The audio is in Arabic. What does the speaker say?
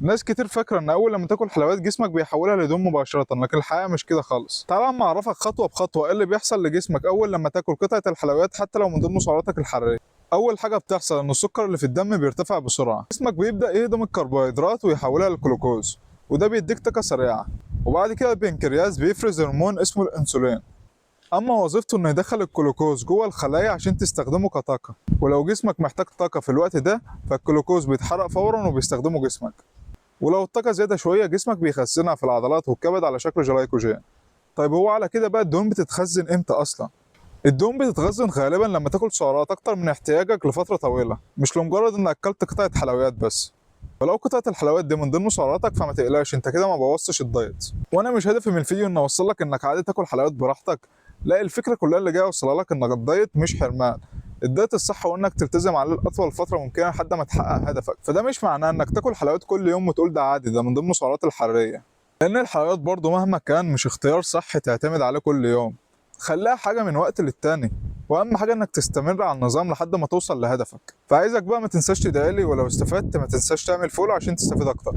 ناس كتير فاكرة إن أول لما تاكل حلويات جسمك بيحولها لدهون مباشرة، لكن الحقيقة مش كده خالص. تعال أما أعرفك خطوة بخطوة إيه اللي بيحصل لجسمك أول لما تاكل قطعة الحلويات حتى لو من ضمن سعراتك الحرارية. أول حاجة بتحصل إن السكر اللي في الدم بيرتفع بسرعة، جسمك بيبدأ يهضم الكربوهيدرات ويحولها للجلوكوز، وده بيديك طاقة سريعة. وبعد كده البنكرياس بيفرز هرمون اسمه الأنسولين، أما وظيفته إنه يدخل الجلوكوز جوه الخلايا عشان تستخدمه كطاقة. ولو جسمك محتاج طاقة في الوقت ده فالجلوكوز بيتحرق فورا وبيستخدمه جسمك. ولو الطاقة زيادة شوية جسمك بيخزنها في العضلات والكبد على شكل جلايكوجين. طيب هو على كده بقى الدهون بتتخزن امتى اصلا؟ الدهون بتتخزن غالبا لما تاكل سعرات اكتر من احتياجك لفترة طويلة، مش لمجرد انك اكلت قطعة حلويات بس. فلو قطعة الحلويات دي من ضمن سعراتك فما تقلقش، انت كده ما بوظتش الدايت. وانا مش هدفي من الفيديو ان اوصل لك انك عادي تاكل حلويات براحتك، لا، الفكرة كلها اللي جاي اوصلها لك انك الدايت مش حرمان. الدايت الصح هو انك تلتزم عليه لاطول فتره ممكنه لحد ما تحقق هدفك. فده مش معناه انك تاكل حلويات كل يوم وتقول ده عادي، ده من ضمن السعرات الحراريه. لان الحلويات برضو مهما كان مش اختيار صح تعتمد عليه كل يوم. خليها حاجه من وقت للتاني، واهم حاجه انك تستمر على النظام لحد ما توصل لهدفك. فعايزك بقى ما تنساش تدعيلي، ولو استفدت ما تنساش تعمل فولو عشان تستفيد اكتر.